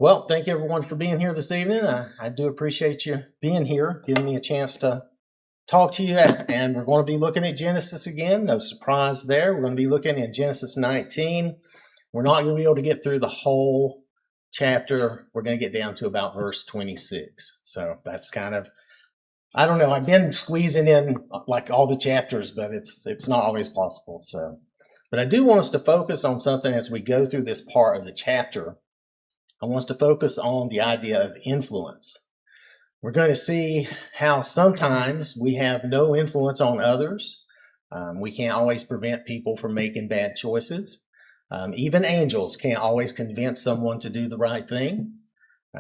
Well, thank you everyone for being here this evening. I do appreciate you being here, giving me a chance to talk to you. And we're going to be looking at Genesis again. No surprise there. We're going to be looking at Genesis 19. We're not going to be able to get through the whole chapter. We're going to get down to about verse 26. So that's kind of, I don't know. I've been squeezing in like all the chapters, but it's not always possible. So, but I do want us to focus on something as we go through this part of the chapter. I want us to focus on the idea of influence. We're going to see how sometimes we have no influence on others. We can't always prevent people from making bad choices. Even angels can't always convince someone to do the right thing.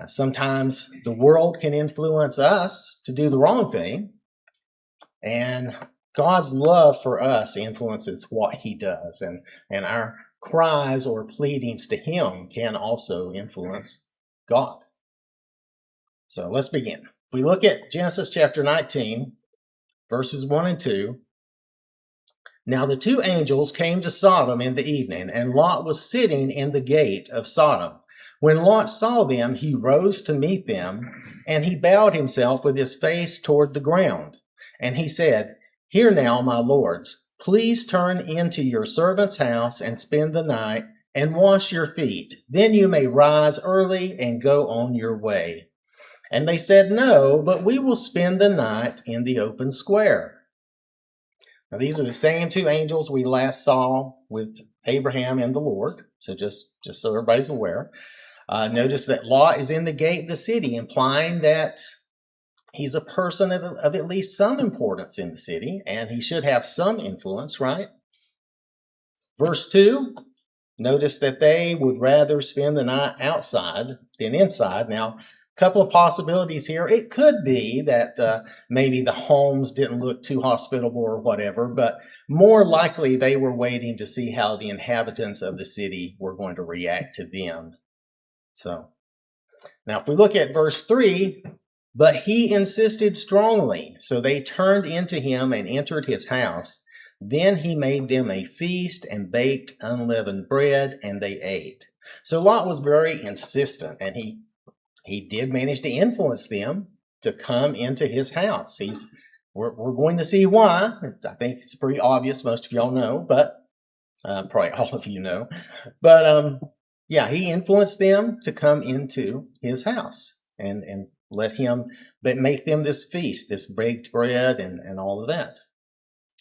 Sometimes the world can influence us to do the wrong thing. And God's love for us influences what he does. And our cries or pleadings to him can also influence God. So let's begin. If we look at Genesis chapter 19, verses 1 and 2. Now the two angels came to Sodom in the evening, and Lot was sitting in the gate of Sodom. When Lot saw them, he rose to meet them, and he bowed himself with his face toward the ground. And he said, "Hear now, my lords, please turn into your servant's house and spend the night and wash your feet. Then you may rise early and go on your way." And they said, "No, but we will spend the night in the open square." Now, these are the same two angels we last saw with Abraham and the Lord. So just so everybody's aware. Notice that Lot is in the gate of the city, implying that he's a person of at least some importance in the city, and he should have some influence, right? Verse 2, notice that they would rather spend the night outside than inside. Now, a couple of possibilities here. It could be that maybe the homes didn't look too hospitable or whatever, but more likely they were waiting to see how the inhabitants of the city were going to react to them. So, now if we look at verse 3, but he insisted strongly, so they turned into him and entered his house. Then he made them a feast and baked unleavened bread, and they ate. So Lot was very insistent, and he did manage to influence them to come into his house. We're going to see why. I think it's pretty obvious. Most of y'all know, but probably all of you know. But yeah, he influenced them to come into his house and let him make them this feast, this baked bread and all of that.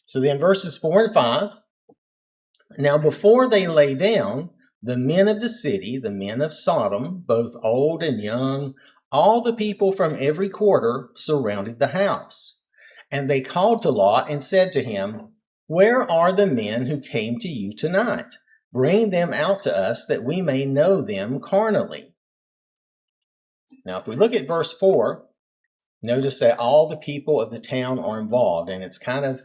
So then verses 4 and 5. Now before they lay down, the men of the city, the men of Sodom, both old and young, all the people from every quarter surrounded the house. And they called to Lot and said to him, "Where are the men who came to you tonight? Bring them out to us that we may know them carnally." Now, if we look at verse 4, notice that all the people of the town are involved. And it's kind of,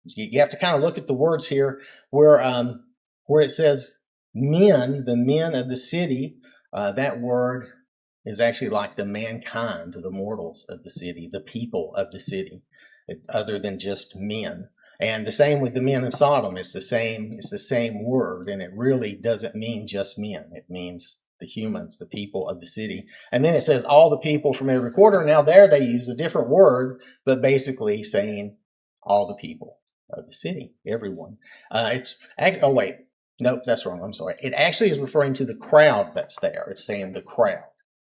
you have to kind of look at the words here where it says men, the men of the city. That word is actually like the mankind, the mortals of the city, the people of the city, other than just men. And the same with the men of Sodom. It's the same word, and it really doesn't mean just men. It means the humans, the people of the city. And then it says all the people from every quarter. Now there they use a different word, but basically saying all the people of the city, everyone. Oh wait, nope, that's wrong. I'm sorry. It actually is referring to the crowd that's there. It's saying the crowd.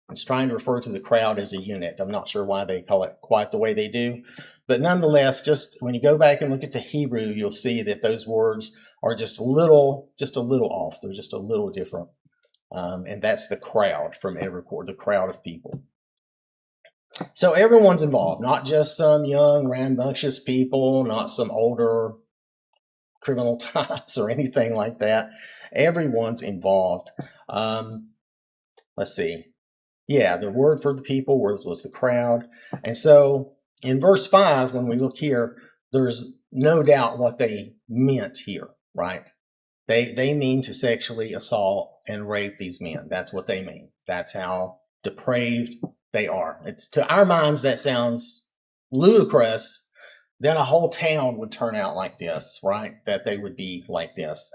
It's trying to refer to the crowd as a unit. I'm not sure why they call it quite the way they do. But nonetheless, just when you go back and look at the Hebrew, you'll see that those words are just a little off. They're just a little different. And that's the crowd from every quarter, the crowd of people. So everyone's involved, not just some young, rambunctious people, not some older criminal types or anything like that. Everyone's involved. Let's see. Yeah, the word for the people was the crowd. And so in verse 5, when we look here, there's no doubt what they meant here, right? They mean to sexually assault and rape these men. That's what they mean. That's how depraved they are. It's, to our minds, that sounds ludicrous. Then a whole town would turn out like this, right? That they would be like this.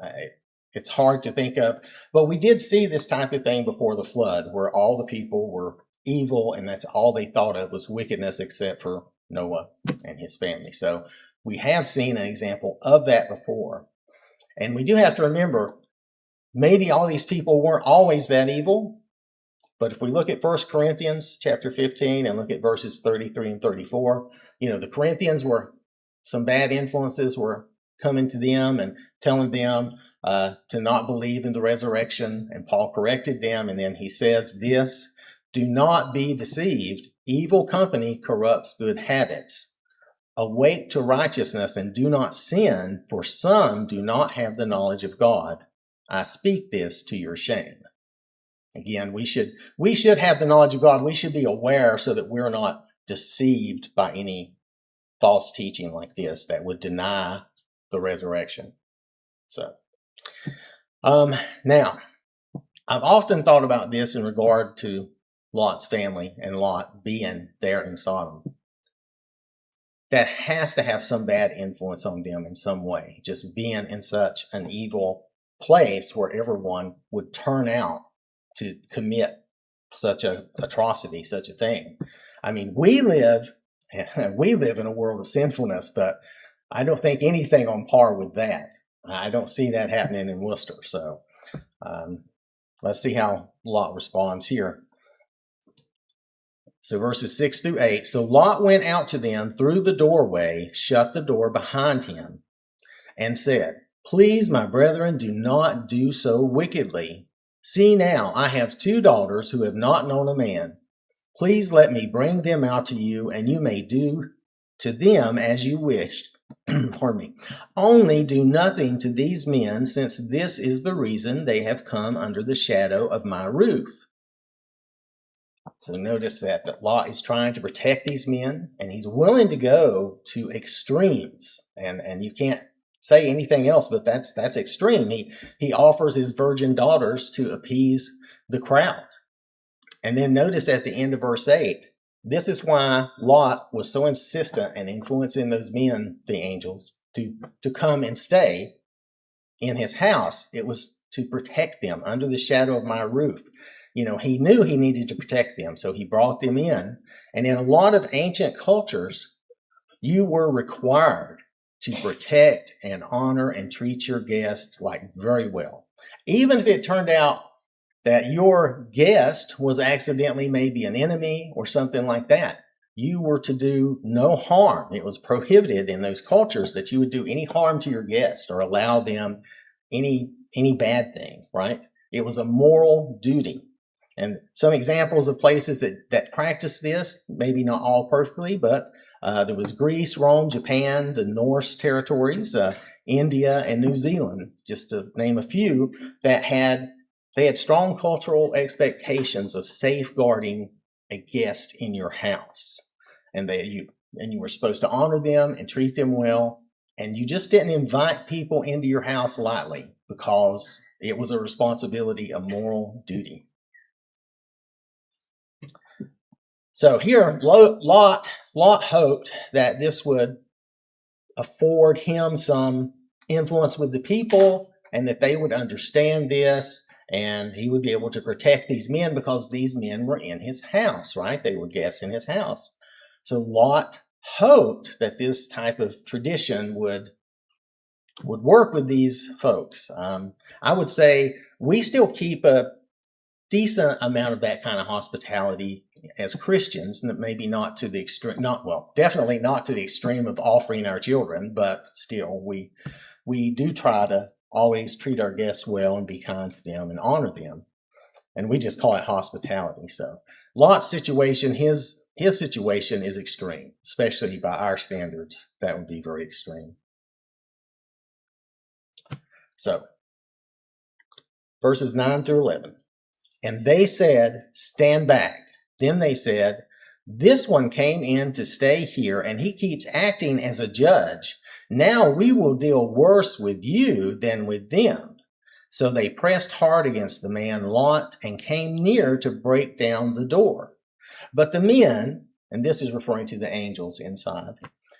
it's hard to think of. But we did see this type of thing before the flood, where all the people were evil and that's all they thought of was wickedness, except for Noah and his family. So we have seen an example of that before. And we do have to remember, maybe all these people weren't always that evil. But if we look at 1 Corinthians chapter 15 and look at verses 33 and 34, the Corinthians were, some bad influences were coming to them and telling them to not believe in the resurrection. And Paul corrected them. And then he says this, do not be deceived. Evil company corrupts good habits. Awake to righteousness and do not sin, for some do not have the knowledge of God. I speak this to your shame. Again, we should have the knowledge of God. We should be aware so that we're not deceived by any false teaching like this that would deny the resurrection. So, now, I've often thought about this in regard to Lot's family and Lot being there in Sodom. That has to have some bad influence on them in some way, just being in such an evil place where everyone would turn out to commit such an atrocity, such a thing. I mean, we live in a world of sinfulness, but I don't think anything on par with that. I don't see that happening in Worcester. So let's see how Lot responds here. So verses 6 through 8. So Lot went out to them through the doorway, shut the door behind him, and said, please, my brethren, do not do so wickedly. See now, I have 2 daughters who have not known a man. Please let me bring them out to you, and you may do to them as you wish. Pardon me. Only do nothing to these men, since this is the reason they have come under the shadow of my roof. So notice that Lot is trying to protect these men, and he's willing to go to extremes. And you can't say anything else, but that's extreme. He offers his virgin daughters to appease the crowd. And then notice at the end of verse 8, this is why Lot was so insistent and influencing those men, the angels, to come and stay in his house. It was to protect them under the shadow of my roof. He knew he needed to protect them, so he brought them in. And in a lot of ancient cultures, you were required to protect and honor and treat your guests very well. Even if it turned out that your guest was accidentally maybe an enemy or something like that, you were to do no harm. It was prohibited in those cultures that you would do any harm to your guest or allow them any bad thing, right? It was a moral duty. And some examples of places that practiced this, maybe not all perfectly, but there was Greece, Rome, Japan, the Norse territories, India, and New Zealand, just to name a few, that had strong cultural expectations of safeguarding a guest in your house. And you were supposed to honor them and treat them well. And you just didn't invite people into your house lightly because it was a responsibility, a moral duty. So here, Lot hoped that this would afford him some influence with the people and that they would understand this and he would be able to protect these men because these men were in his house, right? They were guests in his house. So Lot hoped that this type of tradition would work with these folks. I would say we still keep a decent amount of that kind of hospitality as Christians, maybe not to the extreme, definitely not to the extreme of offering our children, but still we do try to always treat our guests well and be kind to them and honor them. And we just call it hospitality. So Lot's situation, his situation is extreme, especially by our standards. That would be very extreme. So verses 9 through 11. And they said, stand back. Then they said, this one came in to stay here, and he keeps acting as a judge. Now we will deal worse with you than with them. So they pressed hard against the man Lot and came near to break down the door. But the men, and this is referring to the angels inside,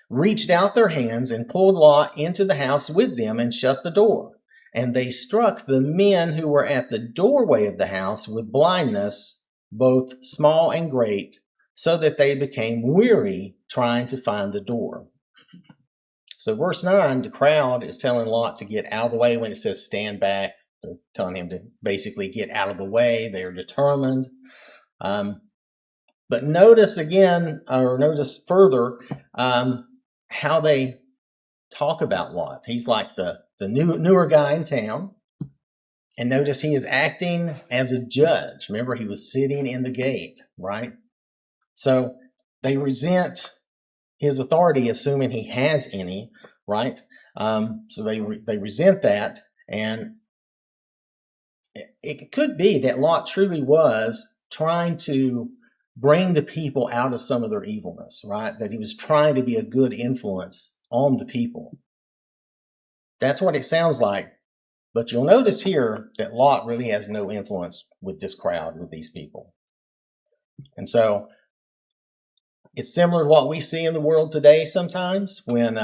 reached out their hands and pulled Lot into the house with them and shut the door. And they struck the men who were at the doorway of the house with blindness, both small and great, so that they became weary trying to find the door. So verse 9, the crowd is telling Lot to get out of the way when it says stand back. They're telling him to basically get out of the way. They are determined. But notice again, or notice further, how they talk about Lot. He's like the newer guy in town. And notice he is acting as a judge. Remember, he was sitting in the gate, right? So they resent his authority, assuming he has any, right? So they resent that. And it could be that Lot truly was trying to bring the people out of some of their evilness, right? That he was trying to be a good influence on the people. That's what it sounds like. But you'll notice here that Lot really has no influence with this crowd, with these people. And so it's similar to what we see in the world today sometimes when,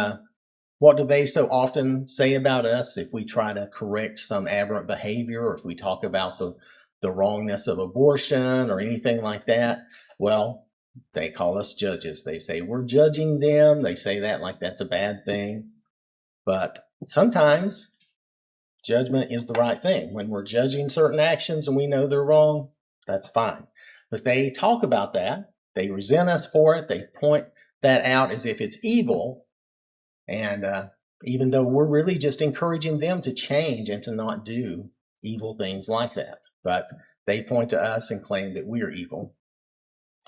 what do they so often say about us if we try to correct some aberrant behavior, or if we talk about the wrongness of abortion or anything like that? Well, they call us judges. They say we're judging them. They say that like that's a bad thing. But sometimes judgment is the right thing. When we're judging certain actions and we know they're wrong, that's fine. But they talk about that. They resent us for it. They point that out as if it's evil. And even though we're really just encouraging them to change and to not do evil things like that. But they point to us and claim that we're evil.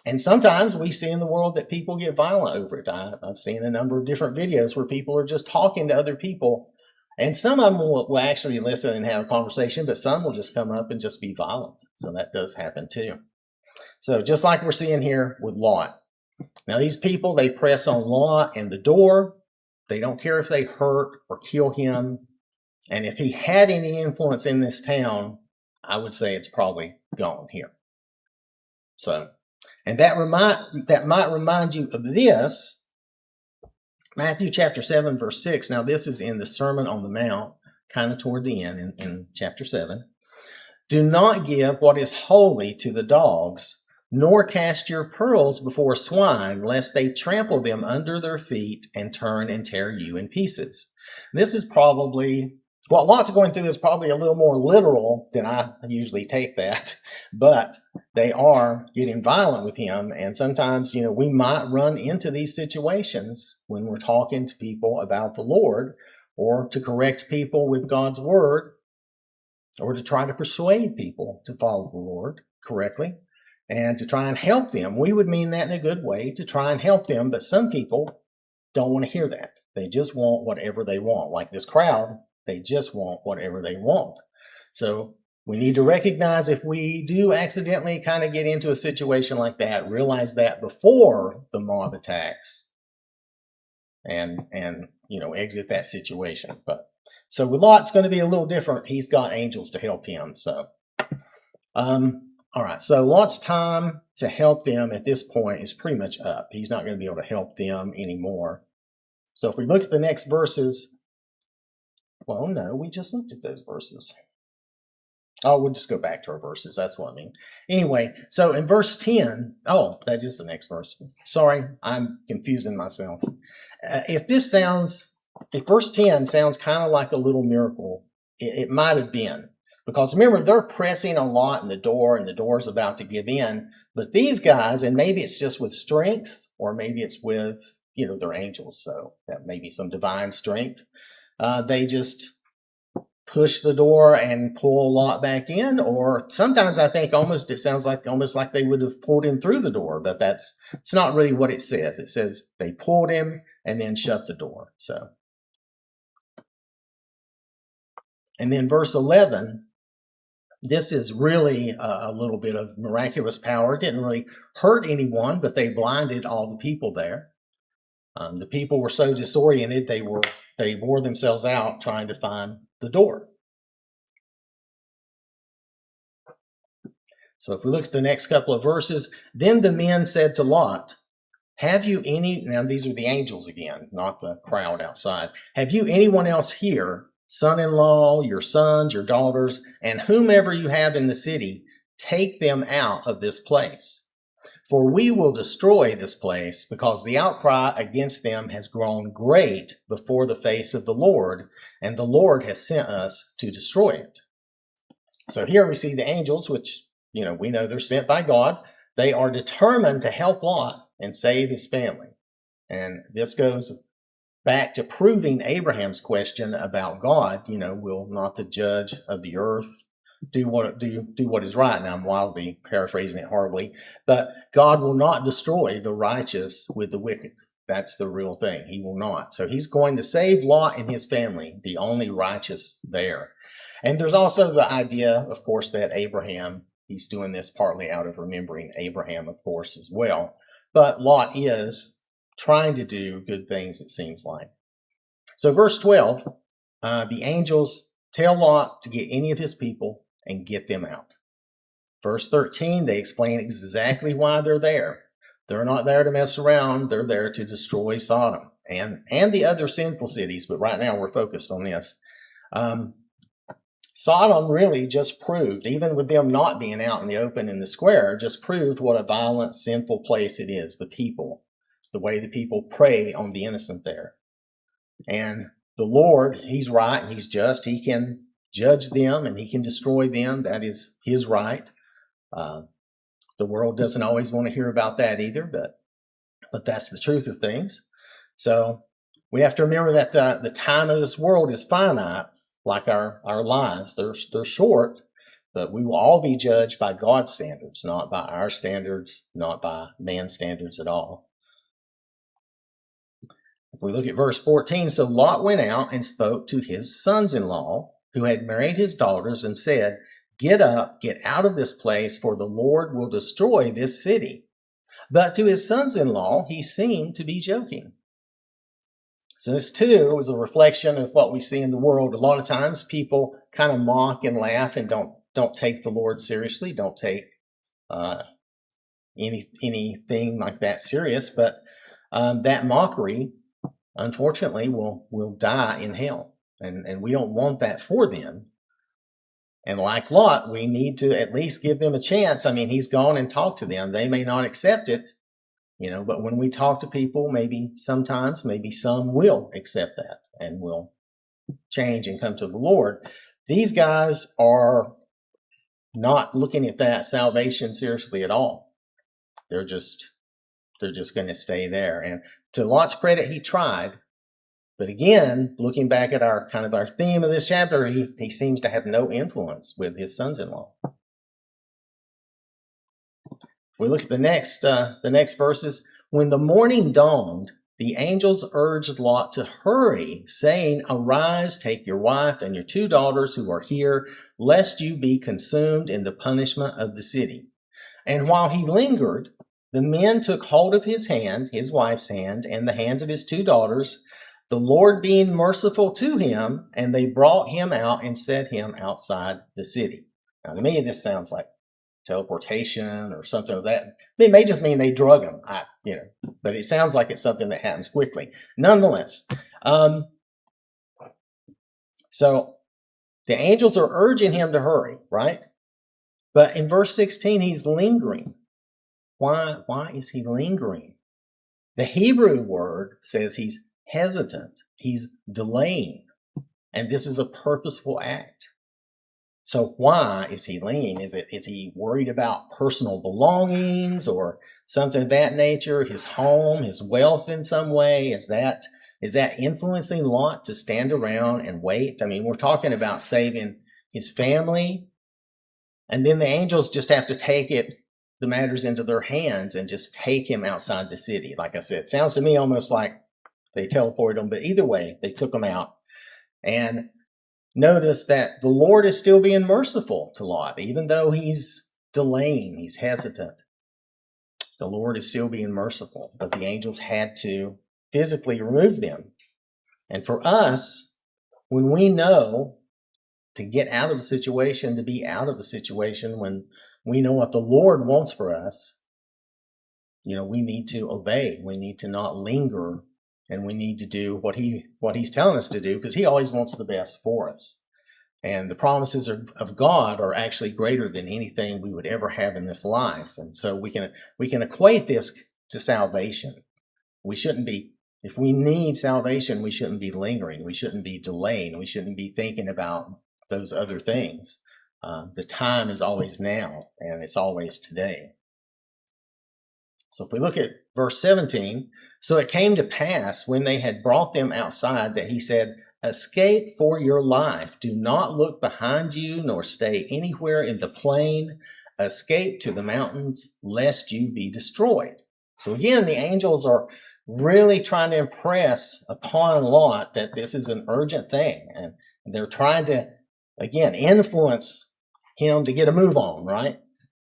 And sometimes we see in the world that people get violent over it. I've seen a number of different videos where people are just talking to other people. And some of them will actually listen and have a conversation, but some will just come up and just be violent. So that does happen too. So just like we're seeing here with Lot. Now these people, they press on Lot and the door. They don't care if they hurt or kill him. And if he had any influence in this town, I would say it's probably gone here. So, and that might remind you of this. Matthew chapter 7, verse 6. Now this is in the Sermon on the Mount, kind of toward the end in chapter 7. Do not give what is holy to the dogs, nor cast your pearls before swine, lest they trample them under their feet and turn and tear you in pieces. This is probably, what Lot's going through is probably a little more literal than I usually take that, but they are getting violent with him. And sometimes, we might run into these situations when we're talking to people about the Lord, or to correct people with God's word, or to try to persuade people to follow the Lord correctly. And to try and help them. We would mean that in a good way, to try and help them. But some people don't want to hear that. They just want whatever they want. Like this crowd, they just want whatever they want. So we need to recognize if we do accidentally kind of get into a situation like that, realize that before the mob attacks and exit that situation. But so with Lot, it's going to be a little different. He's got angels to help him. So, all right, so Lot's time to help them at this point is pretty much up. He's not going to be able to help them anymore. So if we look at the next verses, well, no, we just looked at those verses. Oh, we'll just go back to our verses. That's what I mean. Anyway, so in verse 10, that is the next verse. Sorry, I'm confusing myself. If verse 10 sounds kind of like a little miracle, it might have been. Because remember, they're pressing a lot in the door, and the door's about to give in. But these guys, and maybe it's just with strength, or maybe it's with, their angels. So that may be some divine strength. They just push the door and pull Lot back in. Or sometimes I think it sounds like almost like they would have pulled him through the door. But it's not really what it says. It says they pulled him and then shut the door. So, and then verse 11. This is really a little bit of miraculous power. It didn't really hurt anyone, but they blinded all the people there. The people were so disoriented, they wore themselves out trying to find the door. So if we look at the next couple of verses, then the men said to Lot, have you any, now these are the angels again, not the crowd outside. Have you anyone else here son-in-law, your sons, your daughters, and whomever you have in the city, take them out of this place. For we will destroy this place, because the outcry against them has grown great before the face of the Lord, and the Lord has sent us to destroy it. So here we see the angels, which, we know they're sent by God. They are determined to help Lot and save his family. And this goes back to proving Abraham's question about God, will not the judge of the earth do what is right? Now I'm wildly paraphrasing it horribly, but God will not destroy the righteous with the wicked. That's the real thing. He will not. So he's going to save Lot and his family, the only righteous there. And there's also the idea, of course, that Abraham, he's doing this partly out of remembering Abraham, of course, as well. But Lot is trying to do good things, it seems like. So verse 12, the angels tell Lot to get any of his people and get them out. Verse 13, they explain exactly why they're there. They're not there to mess around. They're there to destroy Sodom and the other sinful cities. But right now we're focused on this. Sodom really just proved, even with them not being out in the open in the square, just proved what a violent, sinful place it is, the people, the way the people prey on the innocent there. And the Lord, he's right and he's just. He can judge them and he can destroy them. That is his right. The world doesn't always want to hear about that either, but that's the truth of things. So we have to remember that the time of this world is finite, like our lives. They're short, but we will all be judged by God's standards, not by our standards, not by man's standards at all. If we look at verse 14, so Lot went out and spoke to his sons-in-law, who had married his daughters, and said, "Get up, get out of this place, for the Lord will destroy this city." But to his sons-in-law, he seemed to be joking. So this too was a reflection of what we see in the world. A lot of times people kind of mock and laugh and don't take the Lord seriously, don't take anything like that serious. But that mockery, unfortunately, will die in hell. And we don't want that for them. And like Lot, we need to at least give them a chance. I mean, he's gone and talked to them. They may not accept it, but when we talk to people, maybe some will accept that and will change and come to the Lord. These guys are not looking at that salvation seriously at all. They're just going to stay there. And to Lot's credit, he tried. But again, looking back at our theme of this chapter, he seems to have no influence with his sons-in-law. If we look at the next verses, when the morning dawned, the angels urged Lot to hurry, saying, "Arise, take your wife and your 2 daughters who are here, lest you be consumed in the punishment of the city." And while he lingered, the men took hold of his hand, his wife's hand, and the hands of his 2 daughters, the Lord being merciful to him, and they brought him out and set him outside the city. Now, to me, this sounds like teleportation or something of that. It may just mean they drug him, but it sounds like it's something that happens quickly. Nonetheless, so the angels are urging him to hurry, right? But in verse 16, he's lingering. Why is he lingering? The Hebrew word says he's hesitant. He's delaying. And this is a purposeful act. So why is he lingering? Is he worried about personal belongings or something of that nature? His home, his wealth in some way? Is that influencing Lot to stand around and wait? I mean, we're talking about saving his family. And then the angels just have to take the matters into their hands and just take him outside the city. Like I said, it sounds to me almost like they teleported him, but either way, they took him out. And notice that the Lord is still being merciful to Lot, even though he's delaying, he's hesitant. The Lord is still being merciful, but the angels had to physically remove them. And for us, when we know to get out of the situation, to be out of the situation, when we know what the Lord wants for us, we need to obey. We need to not linger and we need to do what he's telling us to do, because he always wants the best for us. And the promises of God are actually greater than anything we would ever have in this life. And so we can equate this to salvation. We shouldn't be, if we need salvation, we shouldn't be lingering. We shouldn't be delaying. We shouldn't be thinking about those other things. The time is always now, and it's always today. So if we look at verse 17, so it came to pass when they had brought them outside that he said, escape for your life. Do not look behind you, nor stay anywhere in the plain. Escape to the mountains, lest you be destroyed. So again, the angels are really trying to impress upon Lot that this is an urgent thing. And they're trying to, again, influence him to get a move on, right?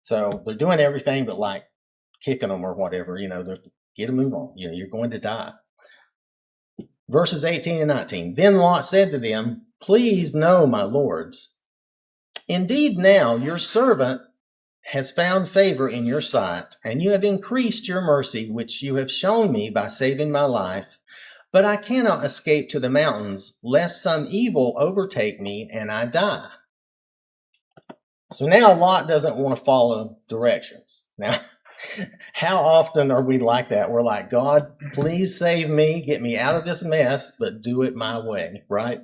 So they're doing everything but like kicking them or whatever, get a move on. You're going to die. Verses 18 and 19. Then Lot said to them, please know, my lords, indeed now your servant has found favor in your sight, and you have increased your mercy, which you have shown me by saving my life. But I cannot escape to the mountains, lest some evil overtake me and I die. So now Lot doesn't want to follow directions. Now, how often are we like that? We're like, God, please save me, get me out of this mess, but do it my way, right?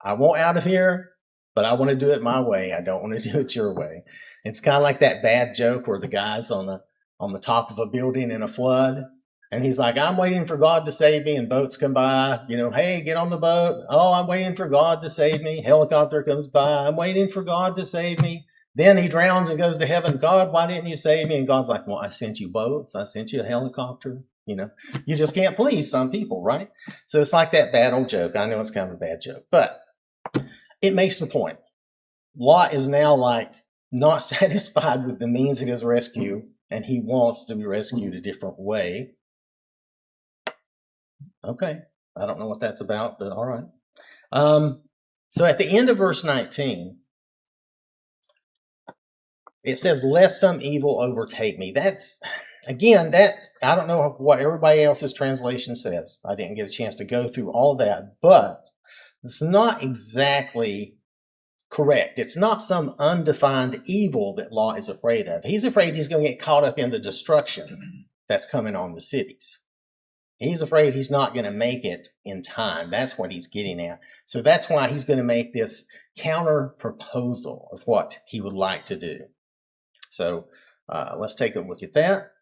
I want out of here, but I want to do it my way. I don't want to do it your way. It's kind of like that bad joke where the guy's on the top of a building in a flood, and he's like, I'm waiting for God to save me, and boats come by, hey, get on the boat. Oh, I'm waiting for God to save me. Helicopter comes by. I'm waiting for God to save me. Then he drowns and goes to heaven. God, why didn't you save me? And God's like, well, I sent you boats. I sent you a helicopter. You just can't please some people, right? So it's like that bad old joke. I know it's kind of a bad joke, but it makes the point. Lot is now like not satisfied with the means of his rescue, and he wants to be rescued a different way. Okay. I don't know what that's about, but all right. So at the end of verse 19, it says, lest some evil overtake me. That's, again, that, I don't know what everybody else's translation says. I didn't get a chance to go through all that, but it's not exactly correct. It's not some undefined evil that Lot is afraid of. He's afraid he's going to get caught up in the destruction that's coming on the cities. He's afraid he's not going to make it in time. That's what he's getting at. So that's why he's going to make this counter proposal of what he would like to do. So let's take a look at that.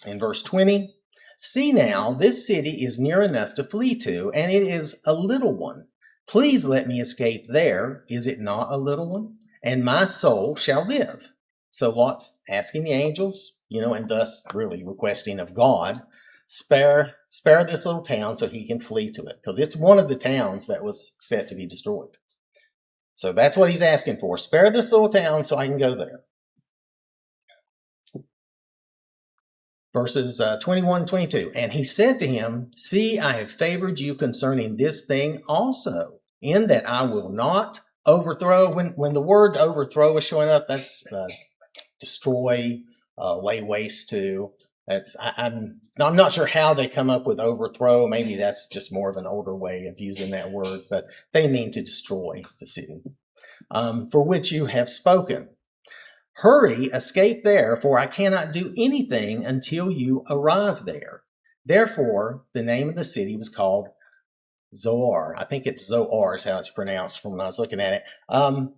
In verse 20, see now, this city is near enough to flee to, and it is a little one. Please let me escape there. Is it not a little one? And my soul shall live. So Lot's asking the angels, and thus really requesting of God, spare this little town so he can flee to it, because it's one of the towns that was set to be destroyed. So that's what he's asking for. Spare this little town so I can go there. Verses 21, 22. And he said to him, see, I have favored you concerning this thing also, in that I will not overthrow. When the word overthrow is showing up, that's destroy, lay waste to. I'm not sure how they come up with overthrow. Maybe that's just more of an older way of using that word, but they mean to destroy the city, for which you have spoken. Hurry, escape there, for I cannot do anything until you arrive there. Therefore, the name of the city was called Zoar. I think it's Zoar is how it's pronounced from when I was looking at it. And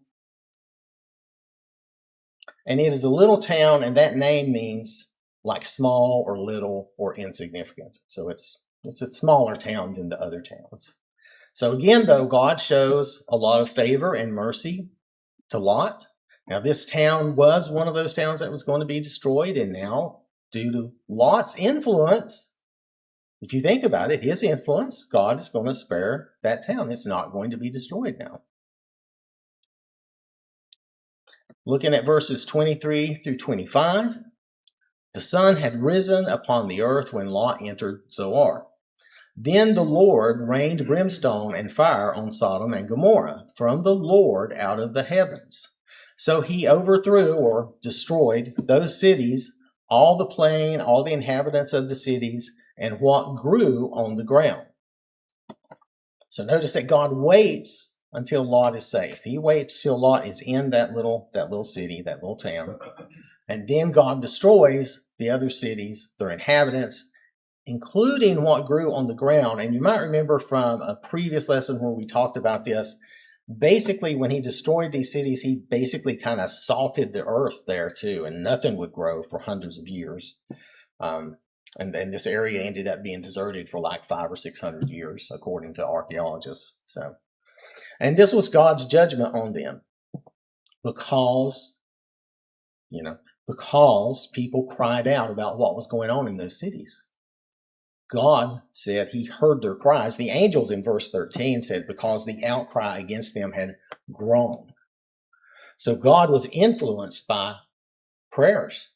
it is a little town, and that name means like small or little or insignificant. So it's a smaller town than the other towns. So again, though, God shows a lot of favor and mercy to Lot. Now, this town was one of those towns that was going to be destroyed, and now, due to Lot's influence, if you think about it, his influence, God is going to spare that town. It's not going to be destroyed now. Looking at verses 23 through 25, the sun had risen upon the earth when Lot entered Zoar. Then the Lord rained brimstone and fire on Sodom and Gomorrah from the Lord out of the heavens. So he overthrew or destroyed those cities, all the plain, all the inhabitants of the cities, and what grew on the ground. So notice that God waits until Lot is safe. He waits till Lot is in that little city, that little town. And then God destroys the other cities, their inhabitants, including what grew on the ground. And you might remember from a previous lesson where we talked about this. Basically, when he destroyed these cities, he basically kind of salted the earth there too, and nothing would grow for hundreds of years. And then this area ended up being deserted for like 500 or 600 years, according to archaeologists. So, and this was God's judgment on them because people cried out about what was going on in those cities. God said he heard their cries. The angels in verse 13 said because the outcry against them had grown. So God was influenced by prayers,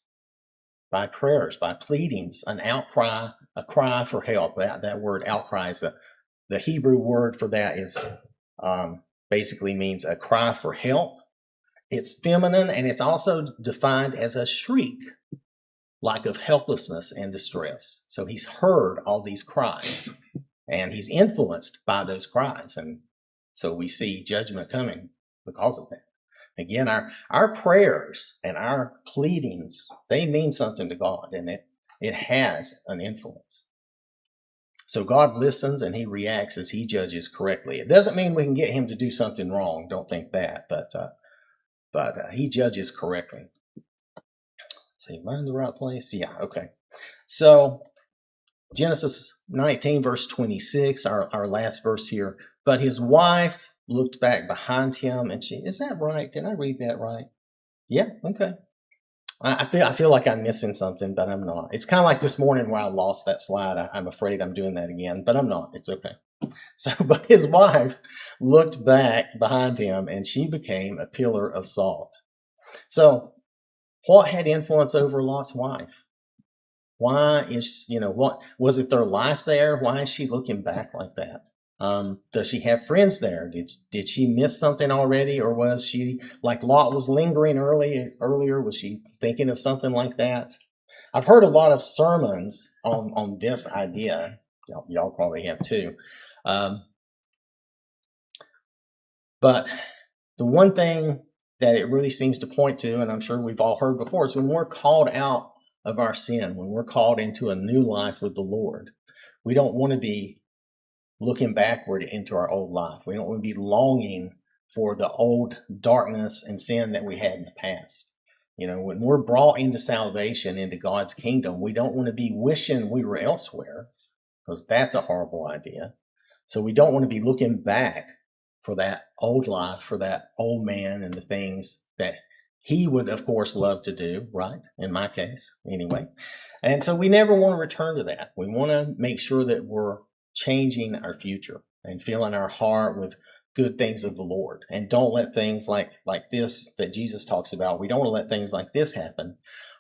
by pleadings, an outcry, a cry for help. That word outcry is the Hebrew word for that is basically means a cry for help. It's feminine, and it's also defined as a shriek, like of helplessness and distress. So he's heard all these cries, and he's influenced by those cries. And so we see judgment coming because of that. Again, our prayers and our pleadings, they mean something to God, and it has an influence. So God listens and he reacts as he judges correctly. It doesn't mean we can get him to do something wrong. Don't think that, but he judges correctly. See, am I in the right place? Yeah, okay. So Genesis 19, verse 26, our last verse here. But his wife looked back behind him, and is that right? Did I read that right? Yeah, okay. I feel like I'm missing something, but I'm not. It's kind of like this morning where I lost that slide. I'm afraid I'm doing that again, but I'm not. It's okay. So, but his wife looked back behind him, and she became a pillar of salt. So, what had influence over Lot's wife? Why is, what was it their life there? Why is she looking back like that? Does she have friends there? Did she miss something already? Or was she, like Lot was lingering earlier? Was she thinking of something like that? I've heard a lot of sermons on this idea. Y'all probably have too. But the one thing that it really seems to point to, and I'm sure we've all heard before, is when we're called out of our sin, when we're called into a new life with the Lord, we don't want to be looking backward into our old life. We don't want to be longing for the old darkness and sin that we had in the past. When we're brought into salvation, into God's kingdom, we don't want to be wishing we were elsewhere, because that's a horrible idea. So we don't want to be looking back for that old life, for that old man and the things that he would, of course, love to do, right? In my case, anyway. And so we never want to return to that. We want to make sure that we're changing our future and filling our heart with good things of the Lord. And don't let things like this that Jesus talks about, we don't want to let things like this happen.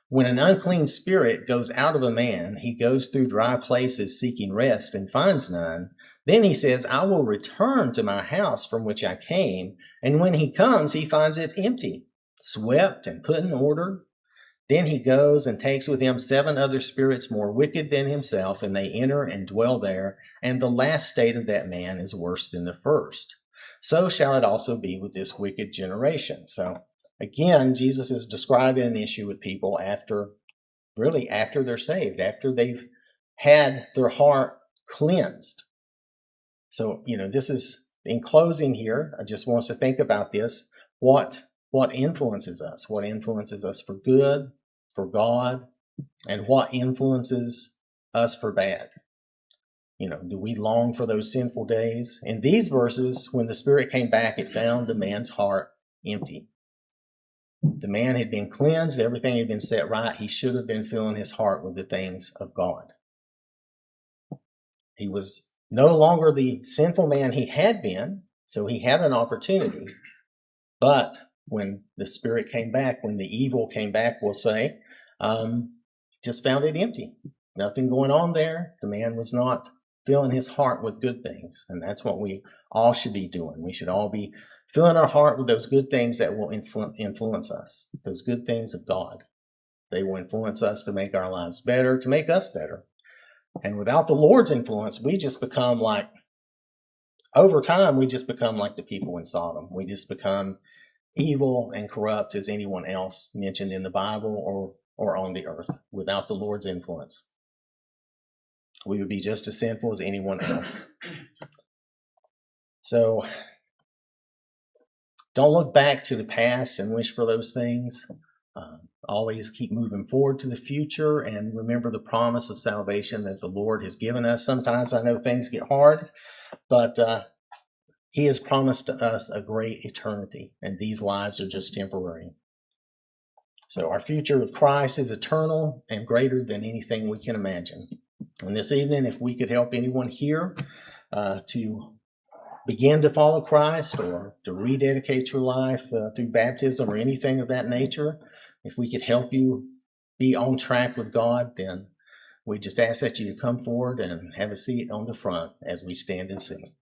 When an unclean spirit goes out of a man, he goes through dry places seeking rest and finds none. Then he says, I will return to my house from which I came. And when he comes, he finds it empty, swept and put in order. Then he goes and takes with him 7 other spirits more wicked than himself, and they enter and dwell there. And the last state of that man is worse than the first. So shall it also be with this wicked generation. So again, Jesus is describing an issue with people after they're saved, after they've had their heart cleansed. So, this is, in closing here, I just want us to think about this. What influences us? What influences us for good, for God, and what influences us for bad? Do we long for those sinful days? In these verses, when the Spirit came back, it found the man's heart empty. The man had been cleansed, everything had been set right. He should have been filling his heart with the things of God. He was no longer the sinful man he had been, so he had an opportunity. But when the Spirit came back, when the evil came back, we'll say, just found it empty. Nothing going on there. The man was not filling his heart with good things. And that's what we all should be doing. We should all be filling our heart with those good things that will influence us, those good things of God. They will influence us to make our lives better, to make us better. And without the Lord's influence, we just become like over time, we just become like the people in Sodom. We just become evil and corrupt as anyone else mentioned in the Bible or on the earth without the Lord's influence. We would be just as sinful as anyone else. So don't look back to the past and wish for those things. Always keep moving forward to the future and remember the promise of salvation that the Lord has given us. Sometimes I know things get hard, but He has promised to us a great eternity, and these lives are just temporary. So our future with Christ is eternal and greater than anything we can imagine. And this evening, if we could help anyone here to begin to follow Christ or to rededicate your life through baptism or anything of that nature, if we could help you be on track with God, then we just ask that you come forward and have a seat on the front as we stand and sing.